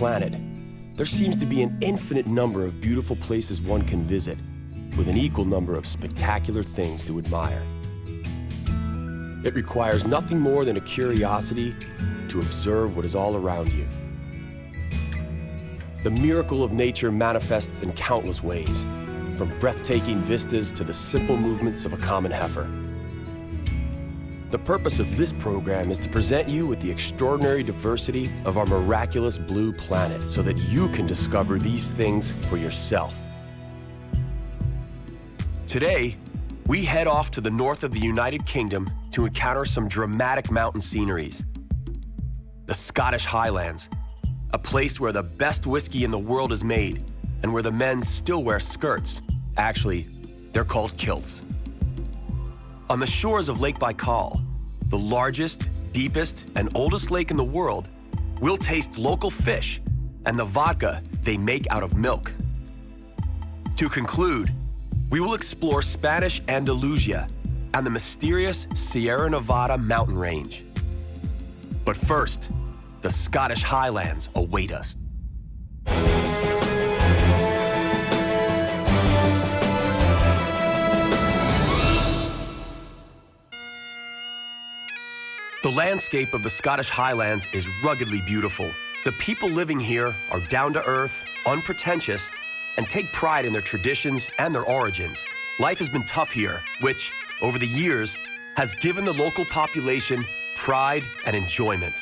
planet, there seems to be an infinite number of beautiful places one can visit, with an equal number of spectacular things to admire. It requires nothing more than a curiosity to observe what is all around you. The miracle of nature manifests in countless ways, from breathtaking vistas to the simple movements of a common heifer. The purpose of this program is to present you with the extraordinary diversity of our miraculous blue planet so that you can discover these things for yourself. Today, we head off to the north of the United Kingdom to encounter some dramatic mountain sceneries. The Scottish Highlands, a place where the best whiskey in the world is made and where the men still wear skirts. Actually, they're called kilts. On the shores of Lake Baikal, the largest, deepest, and oldest lake in the world, we'll taste local fish and the vodka they make out of milk. To conclude, we will explore Spanish Andalusia and the mysterious Sierra Nevada mountain range. But first, the Scottish Highlands await us. The landscape of the Scottish Highlands is ruggedly beautiful. The people living here are down-to-earth, unpretentious, and take pride in their traditions and their origins. Life has been tough here, which, over the years, has given the local population pride and enjoyment.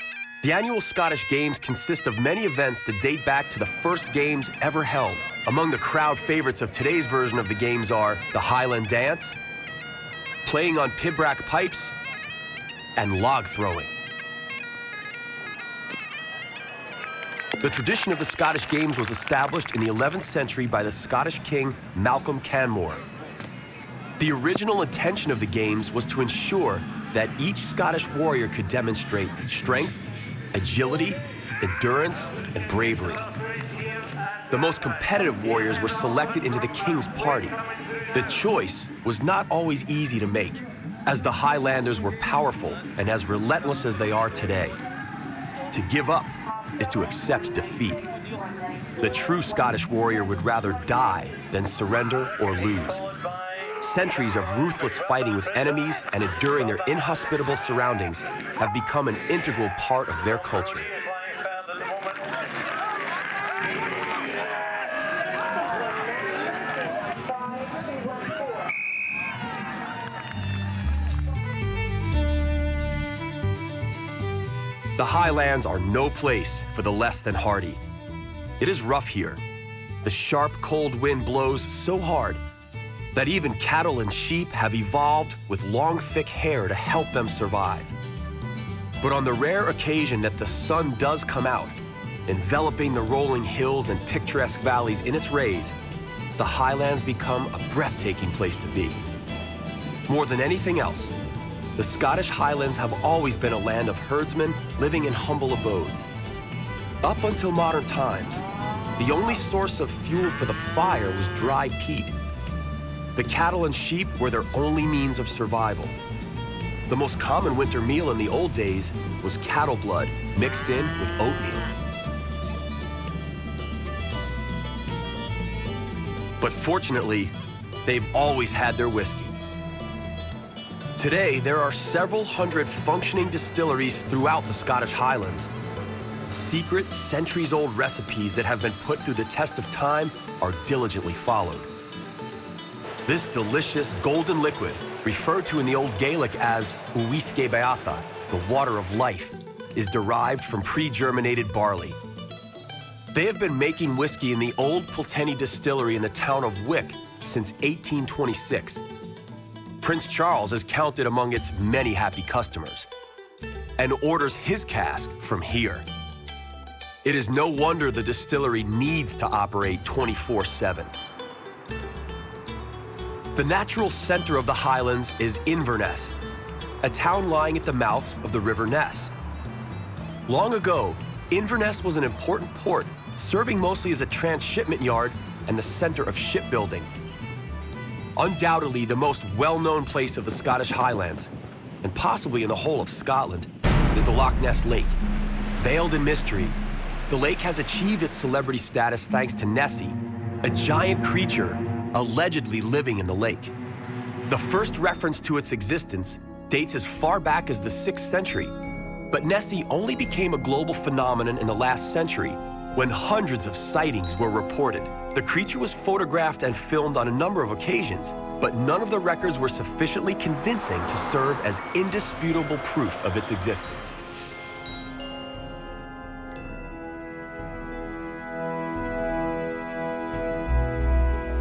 The annual Scottish Games consist of many events that date back to the first games ever held. Among the crowd favorites of today's version of the games are the Highland Dance, playing on pibroch pipes, and log throwing. The tradition of the Scottish Games was established in the 11th century by the Scottish king Malcolm Canmore. The original intention of the Games was to ensure that each Scottish warrior could demonstrate strength, agility, endurance, and bravery. The most competitive warriors were selected into the king's party. The choice was not always easy to make, as the Highlanders were powerful and as relentless as they are today. To give up is to accept defeat. The true Scottish warrior would rather die than surrender or lose. Centuries of ruthless fighting with enemies and enduring their inhospitable surroundings have become an integral part of their culture. The Highlands are no place for the less than hardy. It is rough here. The sharp, cold wind blows so hard that even cattle and sheep have evolved with long, thick hair to help them survive. But on the rare occasion that the sun does come out, enveloping the rolling hills and picturesque valleys in its rays, the Highlands become a breathtaking place to be. More than anything else, the Scottish Highlands have always been a land of herdsmen living in humble abodes. Up until modern times, the only source of fuel for the fire was dry peat. The cattle and sheep were their only means of survival. The most common winter meal in the old days was cattle blood mixed in with oatmeal. But fortunately, they've always had their whiskey. Today, there are several hundred functioning distilleries throughout the Scottish Highlands. Secret, centuries-old recipes that have been put through the test of time are diligently followed. This delicious golden liquid, referred to in the Old Gaelic as uisce beata, the water of life, is derived from pre-germinated barley. They have been making whiskey in the old Pulteney distillery in the town of Wick since 1826. Prince Charles is counted among its many happy customers and orders his cask from here. It is no wonder the distillery needs to operate 24/7. The natural center of the Highlands is Inverness, a town lying at the mouth of the River Ness. Long ago, Inverness was an important port, serving mostly as a transshipment yard and the center of shipbuilding. Undoubtedly the most well-known place of the Scottish Highlands, and possibly in the whole of Scotland, is the Loch Ness Lake. Veiled in mystery, The lake has achieved its celebrity status thanks to Nessie, a giant creature allegedly living in the lake. The first reference to its existence dates as far back as the 6th century, but Nessie only became a global phenomenon in the last century when hundreds of sightings were reported. The creature was photographed and filmed on a number of occasions, but none of the records were sufficiently convincing to serve as indisputable proof of its existence.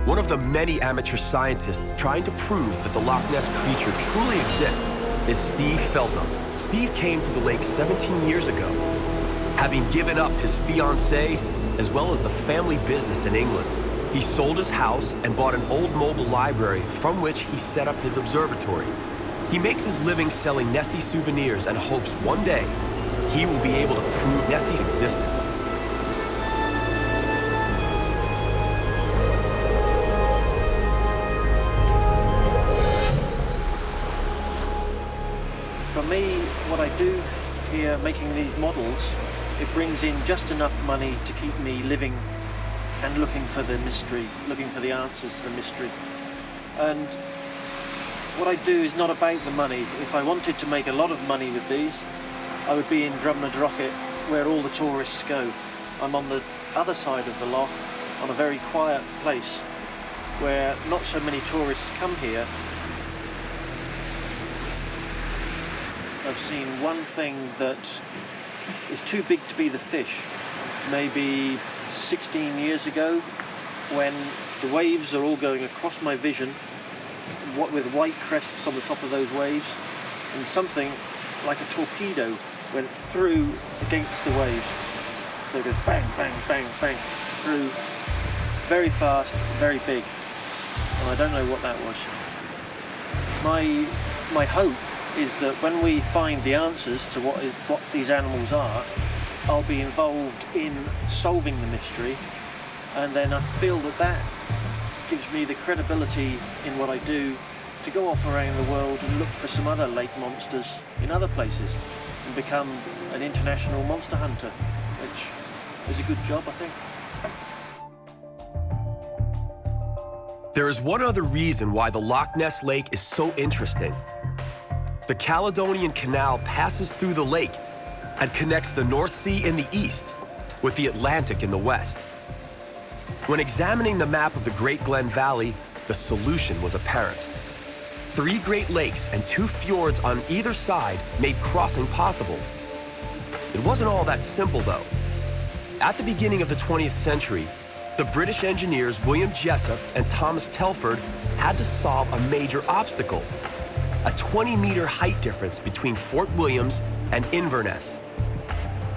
One of the many amateur scientists trying to prove that the Loch Ness creature truly exists is Steve Feltham. Steve came to the lake 17 years ago, having given up his fiancée as well as the family business in England. He sold his house and bought an old mobile library from which he set up his observatory. He makes his living selling Nessie souvenirs and hopes one day he will be able to prove Nessie's existence. For me, what I do here, making these models, it brings in just enough money to keep me living and looking for the mystery, looking for the answers to the mystery. And what I do is not about the money. If I wanted to make a lot of money with these, I would be in Drumnadrochit, where all the tourists go. I'm on the other side of the loch, on a very quiet place, where not so many tourists come here. I've seen one thing that is too big to be the fish. Maybe 16 years ago, when the waves are all going across my vision, with white crests on the top of those waves, and something like a torpedo went through against the waves. So it goes bang, bang, bang, bang, through, very fast, very big. And I don't know what that was. My hope is that when we find the answers to what these animals are, I'll be involved in solving the mystery, and then I feel that gives me the credibility in what I do to go off around the world and look for some other lake monsters in other places and become an international monster hunter, which is a good job, I think. There is one other reason why the Loch Ness Lake is so interesting. The Caledonian Canal passes through the lake and connects the North Sea in the east with the Atlantic in the west. When examining the map of the Great Glen Valley, the solution was apparent. 3 Great Lakes and 2 fjords on either side made crossing possible. It wasn't all that simple, though. At the beginning of the 20th century, the British engineers William Jessup and Thomas Telford had to solve a major obstacle: a 20-meter height difference between Fort Williams and Inverness.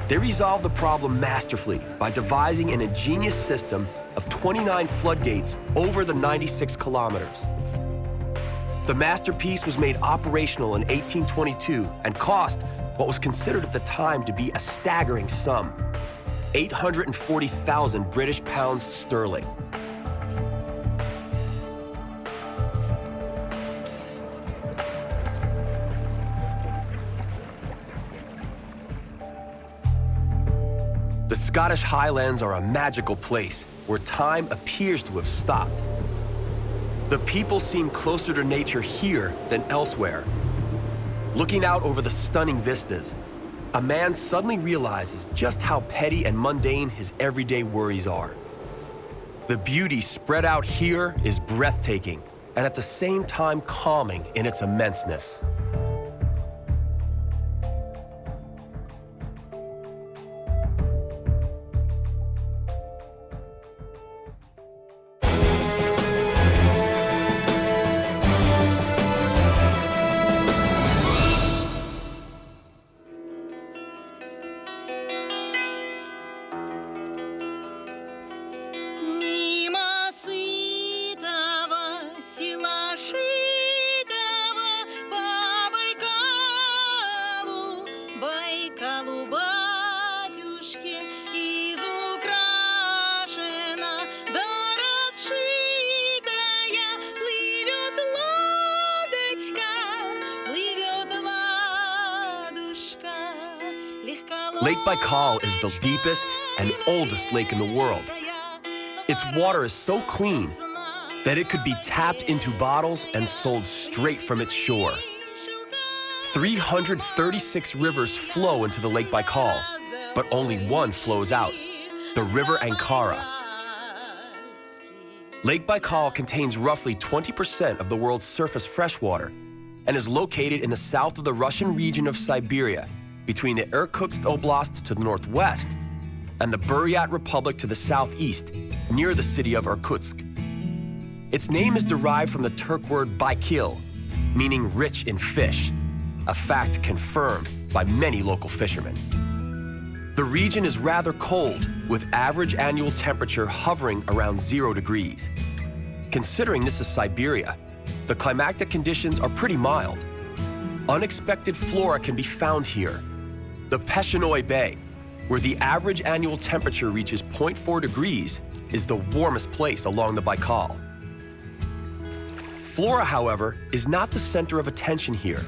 They resolved the problem masterfully by devising an ingenious system of 29 floodgates over the 96 kilometers. The masterpiece was made operational in 1822 and cost what was considered at the time to be a staggering sum: 840,000 British pounds sterling. The Scottish Highlands are a magical place where time appears to have stopped. The people seem closer to nature here than elsewhere. Looking out over the stunning vistas, a man suddenly realizes just how petty and mundane his everyday worries are. The beauty spread out here is breathtaking and at the same time calming in its immenseness. Сила шитого Lake Baikal is the deepest and oldest lake in the world. Its water is so clean that it could be tapped into bottles and sold straight from its shore. 336 rivers flow into the Lake Baikal, but only one flows out, the River Ankara. Lake Baikal contains roughly 20% of the world's surface freshwater and is located in the south of the Russian region of Siberia, between the Irkutsk Oblast to the northwest and the Buryat Republic to the southeast, near the city of Irkutsk. Its name is derived from the Turk word Baikal, meaning rich in fish, a fact confirmed by many local fishermen. The region is rather cold, with average annual temperature hovering around 0 degrees. Considering this is Siberia, the climatic conditions are pretty mild. Unexpected flora can be found here. The Peshenoi Bay, where the average annual temperature reaches 0.4 degrees, is the warmest place along the Baikal. Flora, however, is not the center of attention here.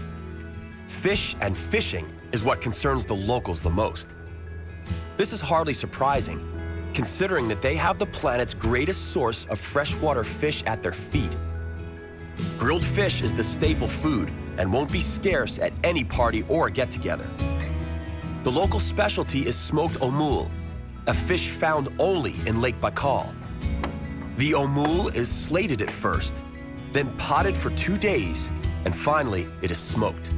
Fish and fishing is what concerns the locals the most. This is hardly surprising, considering that they have the planet's greatest source of freshwater fish at their feet. Grilled fish is the staple food and won't be scarce at any party or get-together. The local specialty is smoked omul, a fish found only in Lake Baikal. The omul is slated at first, then potted for 2 days, and finally it is smoked.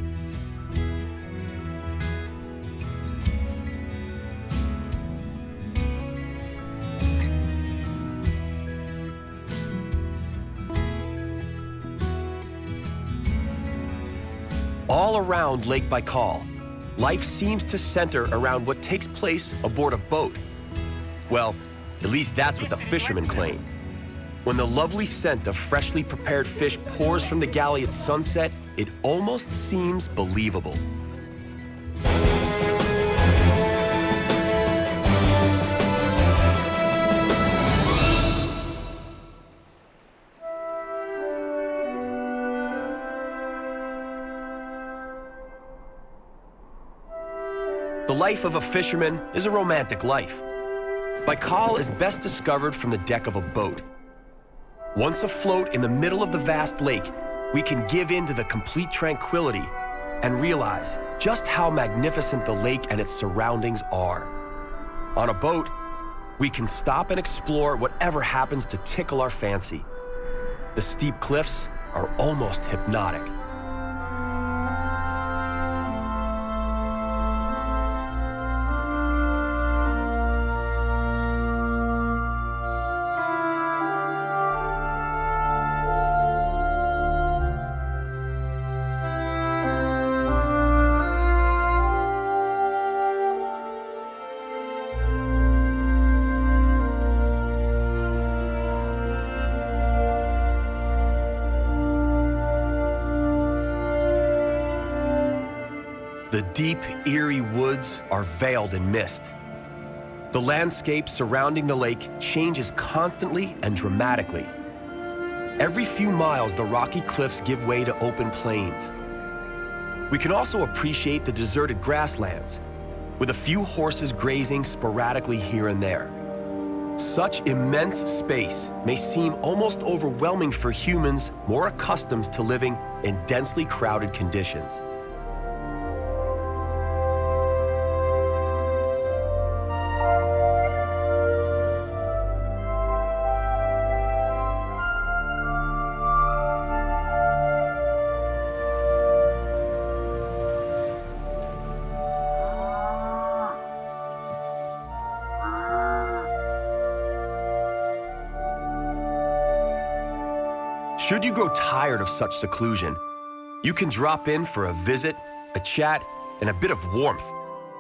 All around Lake Baikal, life seems to center around what takes place aboard a boat. Well, at least that's what the fishermen claim. When the lovely scent of freshly prepared fish pours from the galley at sunset, it almost seems believable. The life of a fisherman is a romantic life. Baikal is best discovered from the deck of a boat. Once afloat in the middle of the vast lake, we can give in to the complete tranquility and realize just how magnificent the lake and its surroundings are. On a boat, we can stop and explore whatever happens to tickle our fancy. The steep cliffs are almost hypnotic. The deep, eerie woods are veiled in mist. The landscape surrounding the lake changes constantly and dramatically. Every few miles, the rocky cliffs give way to open plains. We can also appreciate the deserted grasslands, with a few horses grazing sporadically here and there. Such immense space may seem almost overwhelming for humans more accustomed to living in densely crowded conditions. Should you grow tired of such seclusion, you can drop in for a visit, a chat, and a bit of warmth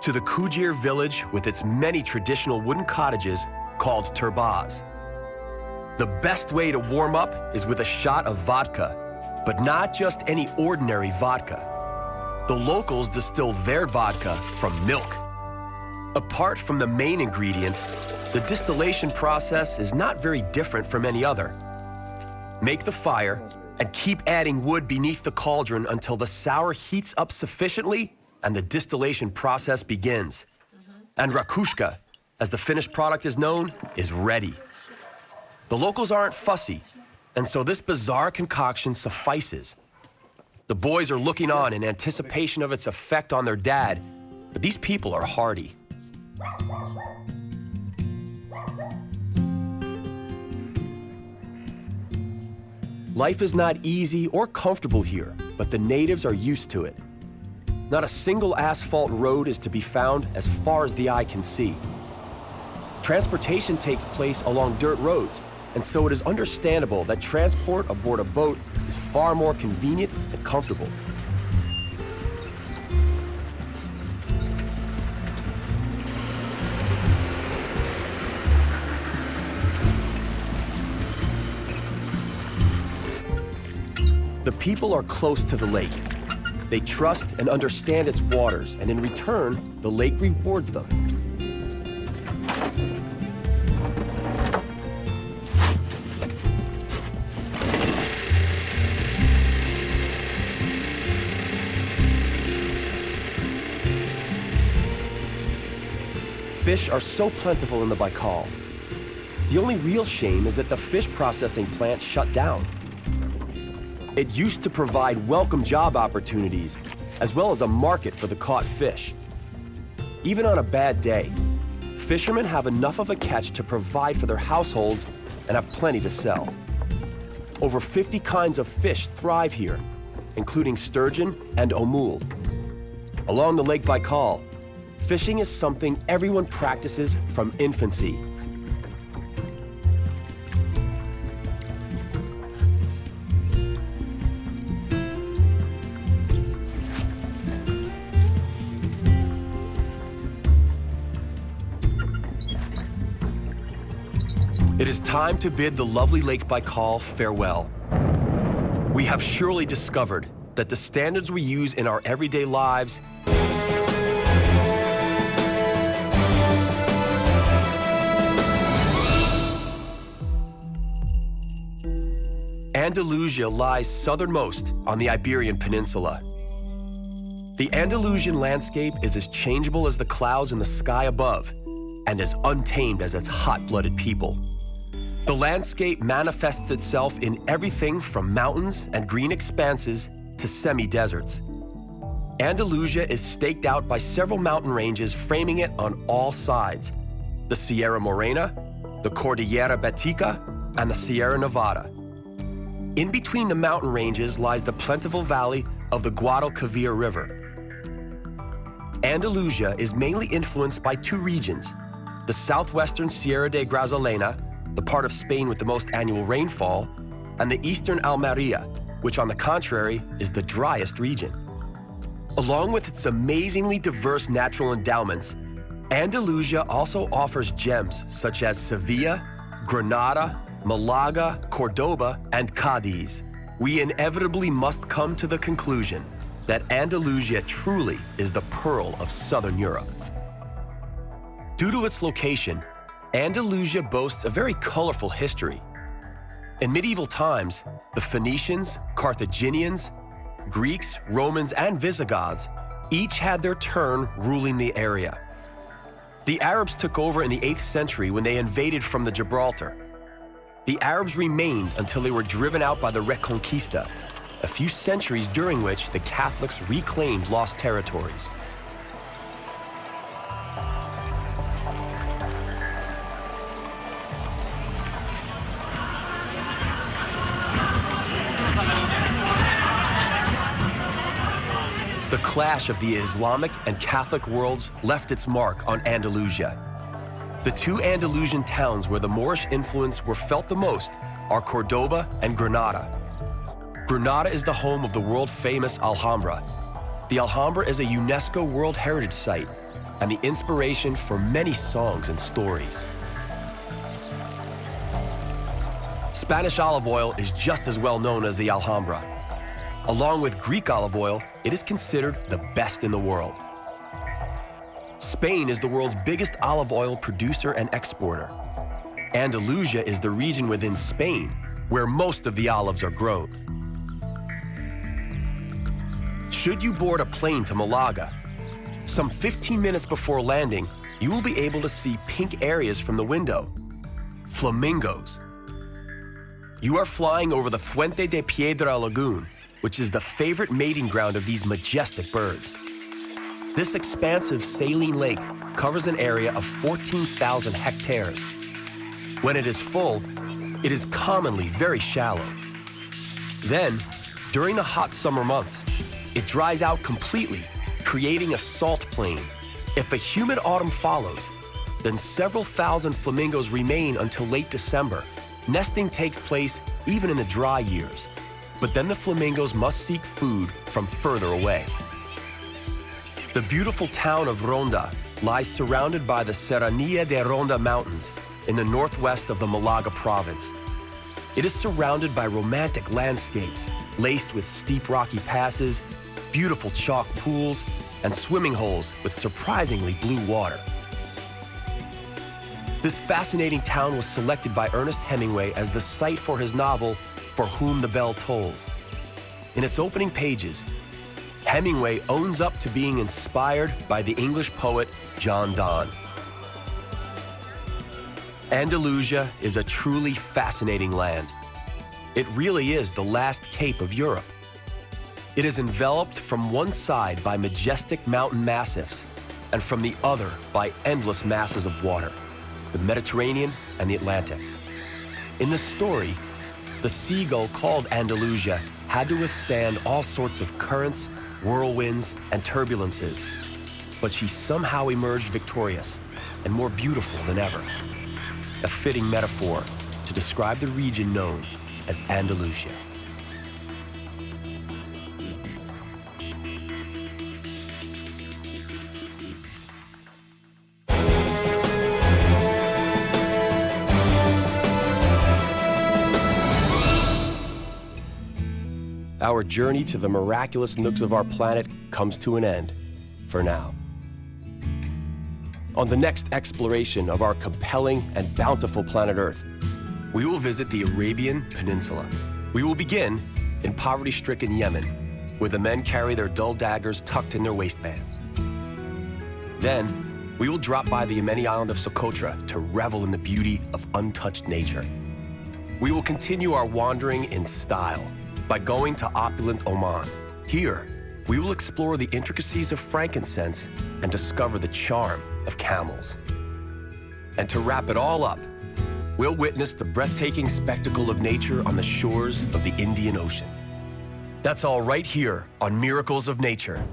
to the Kujir village with its many traditional wooden cottages called turbas. The best way to warm up is with a shot of vodka, but not just any ordinary vodka. The locals distill their vodka from milk. Apart from the main ingredient, the distillation process is not very different from any other. Make the fire and keep adding wood beneath the cauldron until the sour heats up sufficiently and the distillation process begins. And rakushka, as the finished product is known, is ready. The locals aren't fussy, and so this bizarre concoction suffices. The boys are looking on in anticipation of its effect on their dad, but these people are hardy. Life is not easy or comfortable here, but the natives are used to it. Not a single asphalt road is to be found as far as the eye can see. Transportation takes place along dirt roads, and so it is understandable that transport aboard a boat is far more convenient and comfortable. The people are close to the lake. They trust and understand its waters, and in return, the lake rewards them. Fish are so plentiful in the Baikal. The only real shame is that the fish processing plant shut down. It used to provide welcome job opportunities, as well as a market for the caught fish. Even on a bad day, fishermen have enough of a catch to provide for their households and have plenty to sell. Over 50 kinds of fish thrive here, including sturgeon and omul. Along the Lake Baikal, fishing is something everyone practices from infancy. It is time to bid the lovely Lake Baikal farewell. We have surely discovered that the standards we use in our everyday lives Andalusia lies southernmost on the Iberian Peninsula. The Andalusian landscape is as changeable as the clouds in the sky above, and as untamed as its hot-blooded people. The landscape manifests itself in everything from mountains and green expanses to semi-deserts. Andalusia is staked out by several mountain ranges framing it on all sides: the Sierra Morena, the Cordillera Betica, and the Sierra Nevada. In between the mountain ranges lies the plentiful valley of the Guadalquivir River. Andalusia is mainly influenced by two regions: the southwestern Sierra de Grazalema, the part of Spain with the most annual rainfall, and the eastern Almeria, which on the contrary is the driest region. Along with its amazingly diverse natural endowments, Andalusia also offers gems such as Sevilla, Granada, Malaga, Cordoba, and Cadiz. We inevitably must come to the conclusion that Andalusia truly is the pearl of southern Europe. Due to its location, Andalusia boasts a very colorful history. In medieval times, the Phoenicians, Carthaginians, Greeks, Romans, and Visigoths each had their turn ruling the area. The Arabs took over in the 8th century when they invaded from the Gibraltar. The Arabs remained until they were driven out by the Reconquista, a few centuries during which the Catholics reclaimed lost territories. The clash of the Islamic and Catholic worlds left its mark on Andalusia. The two Andalusian towns where the Moorish influence were felt the most are Cordoba and Granada. Granada is the home of the world-famous Alhambra. The Alhambra is a UNESCO World Heritage Site and the inspiration for many songs and stories. Spanish olive oil is just as well known as the Alhambra. Along with Greek olive oil, it is considered the best in the world. Spain is the world's biggest olive oil producer and exporter. Andalusia is the region within Spain where most of the olives are grown. Should you board a plane to Malaga, some 15 minutes before landing, you will be able to see pink areas from the window. Flamingos. You are flying over the Fuente de Piedra Lagoon, which is the favorite mating ground of these majestic birds. This expansive saline lake covers an area of 14,000 hectares. When it is full, it is commonly very shallow. Then, during the hot summer months, it dries out completely, creating a salt plain. If a humid autumn follows, then several thousand flamingos remain until late December. Nesting takes place even in the dry years, but then the flamingos must seek food from further away. The beautiful town of Ronda lies surrounded by the Serranía de Ronda Mountains in the northwest of the Malaga province. It is surrounded by romantic landscapes, laced with steep rocky passes, beautiful chalk pools, and swimming holes with surprisingly blue water. This fascinating town was selected by Ernest Hemingway as the site for his novel, For Whom the Bell Tolls. In its opening pages, Hemingway owns up to being inspired by the English poet John Donne. Andalusia is a truly fascinating land. It really is the last cape of Europe. It is enveloped from one side by majestic mountain massifs and from the other by endless masses of water, the Mediterranean and the Atlantic. In the story, the seagull called Andalusia had to withstand all sorts of currents, whirlwinds, and turbulences, but she somehow emerged victorious and more beautiful than ever. A fitting metaphor to describe the region known as Andalusia. Our journey to the miraculous nooks of our planet comes to an end, for now. On the next exploration of our compelling and bountiful planet Earth, we will visit the Arabian Peninsula. We will begin in poverty-stricken Yemen, where the men carry their dull daggers tucked in their waistbands. Then, we will drop by the Yemeni island of Socotra to revel in the beauty of untouched nature. We will continue our wandering in style by going to opulent Oman. Here, we will explore the intricacies of frankincense and discover the charm of camels. And to wrap it all up, we'll witness the breathtaking spectacle of nature on the shores of the Indian Ocean. That's all right here on Miracles of Nature.